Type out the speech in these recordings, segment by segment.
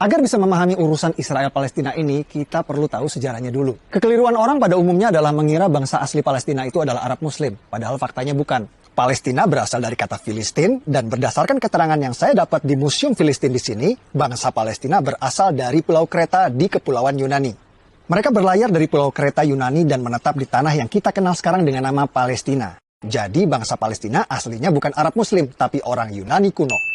Agar bisa memahami urusan Israel-Palestina ini, kita perlu tahu sejarahnya dulu. Kekeliruan orang pada umumnya adalah mengira bangsa asli Palestina itu adalah Arab Muslim, padahal faktanya bukan. Palestina berasal dari kata Filistin, dan berdasarkan keterangan yang saya dapat di Museum Filistin di sini, bangsa Palestina berasal dari Pulau Kreta di Kepulauan Yunani. Mereka berlayar dari Pulau Kreta Yunani dan menetap di tanah yang kita kenal sekarang dengan nama Palestina. Jadi bangsa Palestina aslinya bukan Arab Muslim, tapi orang Yunani kuno.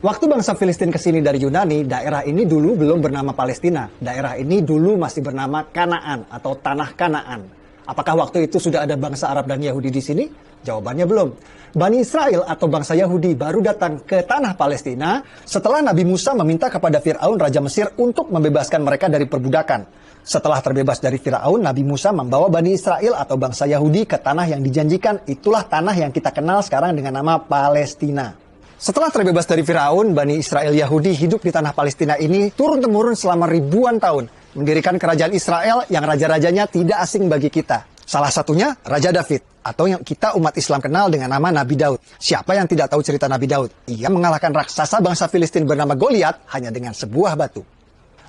Waktu bangsa Filistin kesini dari Yunani, daerah ini dulu belum bernama Palestina. Daerah ini dulu masih bernama Kanaan atau Tanah Kanaan. Apakah waktu itu sudah ada bangsa Arab dan Yahudi di sini? Jawabannya belum. Bani Israel atau bangsa Yahudi baru datang ke tanah Palestina setelah Nabi Musa meminta kepada Fir'aun Raja Mesir untuk membebaskan mereka dari perbudakan. Setelah terbebas dari Fir'aun, Nabi Musa membawa Bani Israel atau bangsa Yahudi ke tanah yang dijanjikan. Itulah tanah yang kita kenal sekarang dengan nama Palestina. Setelah terbebas dari Firaun, Bani Israel Yahudi hidup di tanah Palestina ini turun-temurun selama ribuan tahun, mendirikan kerajaan Israel yang raja-rajanya tidak asing bagi kita. Salah satunya Raja David, atau yang kita umat Islam kenal dengan nama Nabi Daud. Siapa yang tidak tahu cerita Nabi Daud? Ia mengalahkan raksasa bangsa Filistin bernama Goliat hanya dengan sebuah batu.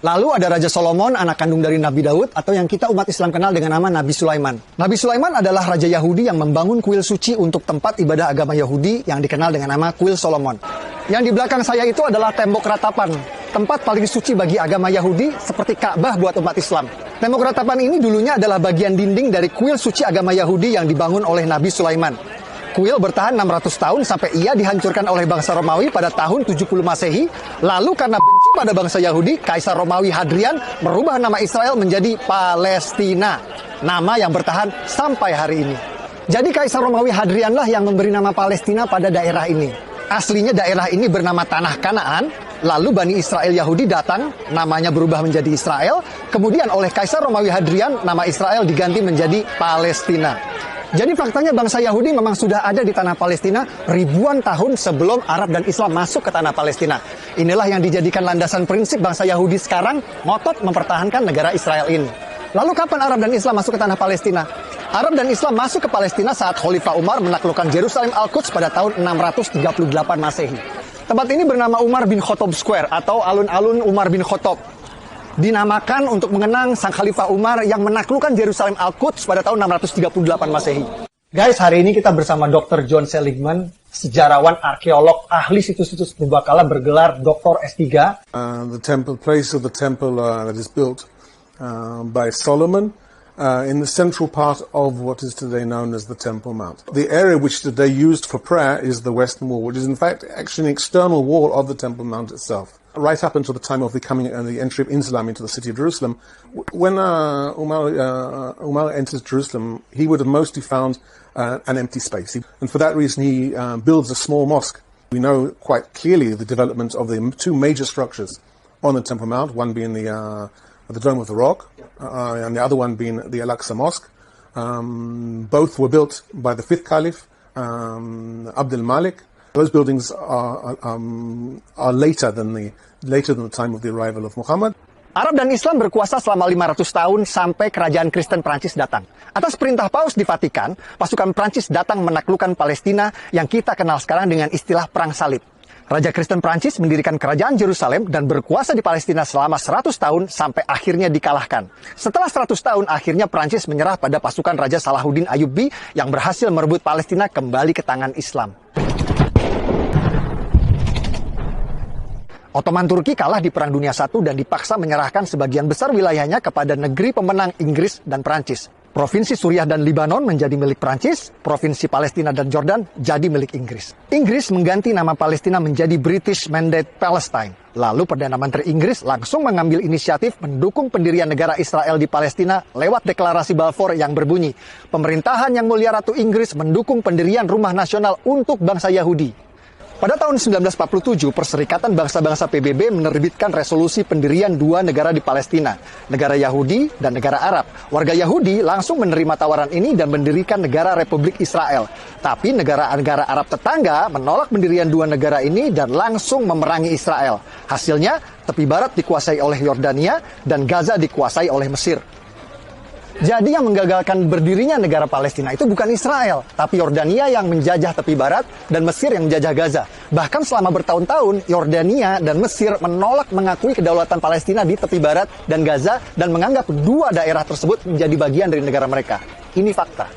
Lalu ada Raja Solomon, anak kandung dari Nabi Daud, atau yang kita umat Islam kenal dengan nama Nabi Sulaiman. Nabi Sulaiman adalah Raja Yahudi yang membangun kuil suci untuk tempat ibadah agama Yahudi yang dikenal dengan nama Kuil Solomon. Yang di belakang saya itu adalah tembok ratapan, tempat paling suci bagi agama Yahudi seperti Ka'bah buat umat Islam. Tembok ratapan ini dulunya adalah bagian dinding dari kuil suci agama Yahudi yang dibangun oleh Nabi Sulaiman. Kuil bertahan 600 tahun sampai ia dihancurkan oleh bangsa Romawi pada tahun 70 Masehi. Lalu karena benci pada bangsa Yahudi, Kaisar Romawi Hadrian merubah nama Israel menjadi Palestina. Nama yang bertahan sampai hari ini. Jadi Kaisar Romawi Hadrianlah yang memberi nama Palestina pada daerah ini. Aslinya daerah ini bernama Tanah Kanaan. Lalu Bani Israel Yahudi datang, namanya berubah menjadi Israel. Kemudian oleh Kaisar Romawi Hadrian, nama Israel diganti menjadi Palestina. Jadi faktanya bangsa Yahudi memang sudah ada di tanah Palestina ribuan tahun sebelum Arab dan Islam masuk ke tanah Palestina. Inilah yang dijadikan landasan prinsip bangsa Yahudi sekarang ngotot mempertahankan negara Israel ini. Lalu kapan Arab dan Islam masuk ke tanah Palestina? Arab dan Islam masuk ke Palestina saat Khalifah Umar menaklukkan Yerusalem Al-Quds pada tahun 638 Masehi. Tempat ini bernama Umar bin Khattab Square atau alun-alun Umar bin Khattab. Dinamakan untuk mengenang Sang Khalifah Umar yang menaklukkan Yerusalem Al-Quds pada tahun 638 Masehi. Guys, hari ini kita bersama Dr. John Seligman, sejarawan, arkeolog, ahli situs-situs purbakala bergelar Dr. S3. The place of the temple that is built by Solomon in the central part of what is today known as the Temple Mount. The area which today used for prayer is the Western Wall, which is in fact actually an external wall of the Temple Mount itself. Right up until the time of the coming and the entry of Islam into the city of Jerusalem, when Umar enters Jerusalem, he would have mostly found an empty space, and for that reason he builds a small mosque. We know quite clearly the development of the two major structures on the Temple Mount, one being the Dome of the Rock, and the other one being the Al-Aqsa Mosque. Both were built by the fifth Caliph, Abdul Malik. Those buildings are later than the time of the arrival of Muhammad. Arab dan Islam berkuasa selama 500 tahun sampai kerajaan Kristen Prancis datang. Atas perintah Paus di Vatikan, pasukan Prancis datang menaklukkan Palestina yang kita kenal sekarang dengan istilah Perang Salib. Raja Kristen Prancis mendirikan kerajaan Yerusalem dan berkuasa di Palestina selama 100 tahun sampai akhirnya dikalahkan. Setelah 100 tahun, akhirnya Prancis menyerah pada pasukan Raja Salahuddin Ayyubi yang berhasil merebut Palestina kembali ke tangan Islam. Ottoman Turki kalah di Perang Dunia I dan dipaksa menyerahkan sebagian besar wilayahnya kepada negeri pemenang Inggris dan Prancis. Provinsi Suriah dan Libanon menjadi milik Prancis, provinsi Palestina dan Jordan jadi milik Inggris. Inggris mengganti nama Palestina menjadi British Mandate Palestine. Lalu Perdana Menteri Inggris langsung mengambil inisiatif mendukung pendirian negara Israel di Palestina lewat deklarasi Balfour yang berbunyi, "Pemerintahan Yang Mulia Ratu Inggris mendukung pendirian rumah nasional untuk bangsa Yahudi." Pada tahun 1947, Perserikatan Bangsa-Bangsa PBB menerbitkan resolusi pendirian dua negara di Palestina, negara Yahudi dan negara Arab. Warga Yahudi langsung menerima tawaran ini dan mendirikan negara Republik Israel. Tapi negara-negara Arab tetangga menolak pendirian dua negara ini dan langsung memerangi Israel. Hasilnya, tepi barat dikuasai oleh Yordania dan Gaza dikuasai oleh Mesir. Jadi yang menggagalkan berdirinya negara Palestina itu bukan Israel, tapi Yordania yang menjajah tepi barat dan Mesir yang menjajah Gaza. Bahkan selama bertahun-tahun, Yordania dan Mesir menolak mengakui kedaulatan Palestina di tepi barat dan Gaza dan menganggap dua daerah tersebut menjadi bagian dari negara mereka. Ini fakta.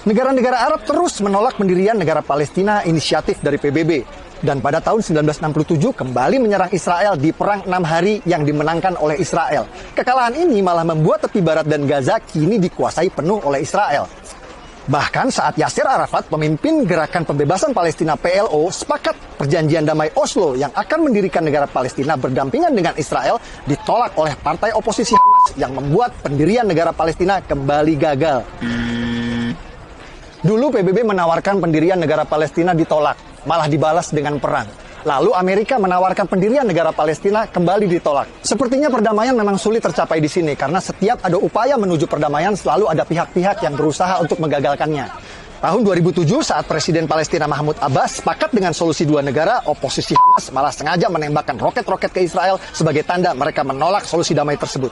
Negara-negara Arab terus menolak pendirian negara Palestina inisiatif dari PBB. Dan pada tahun 1967 kembali menyerang Israel di Perang 6 Hari yang dimenangkan oleh Israel. Kekalahan ini malah membuat tepi barat dan Gaza kini dikuasai penuh oleh Israel. Bahkan saat Yasser Arafat, pemimpin Gerakan Pembebasan Palestina PLO, sepakat perjanjian damai Oslo yang akan mendirikan negara Palestina berdampingan dengan Israel ditolak oleh partai oposisi Hamas yang membuat pendirian negara Palestina kembali gagal. Dulu PBB menawarkan pendirian negara Palestina ditolak, malah dibalas dengan perang. Lalu Amerika menawarkan pendirian negara Palestina kembali ditolak. Sepertinya perdamaian memang sulit tercapai di sini karena setiap ada upaya menuju perdamaian selalu ada pihak-pihak yang berusaha untuk menggagalkannya. Tahun 2007 saat Presiden Palestina Mahmud Abbas sepakat dengan solusi dua negara, oposisi Hamas malah sengaja menembakkan roket-roket ke Israel sebagai tanda mereka menolak solusi damai tersebut.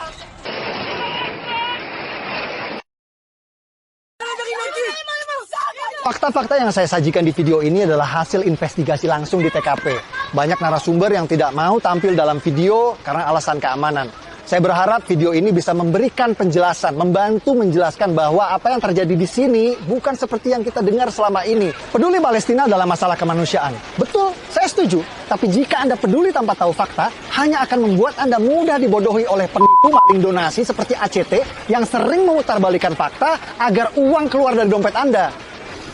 Fakta-fakta yang saya sajikan di video ini adalah hasil investigasi langsung di TKP. Banyak narasumber yang tidak mau tampil dalam video karena alasan keamanan. Saya berharap video ini bisa memberikan penjelasan, membantu menjelaskan bahwa apa yang terjadi di sini bukan seperti yang kita dengar selama ini. Peduli Palestina adalah masalah kemanusiaan. Betul, saya setuju. Tapi jika Anda peduli tanpa tahu fakta, hanya akan membuat Anda mudah dibodohi oleh penipu maling donasi seperti ACT yang sering memutarbalikkan fakta agar uang keluar dari dompet Anda.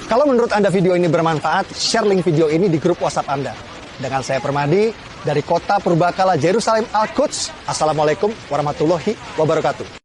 Kalau menurut Anda video ini bermanfaat, share link video ini di grup WhatsApp Anda. Dengan saya Permadi, dari kota Purbakala, Yerusalem, Al-Quds. Assalamualaikum warahmatullahi wabarakatuh.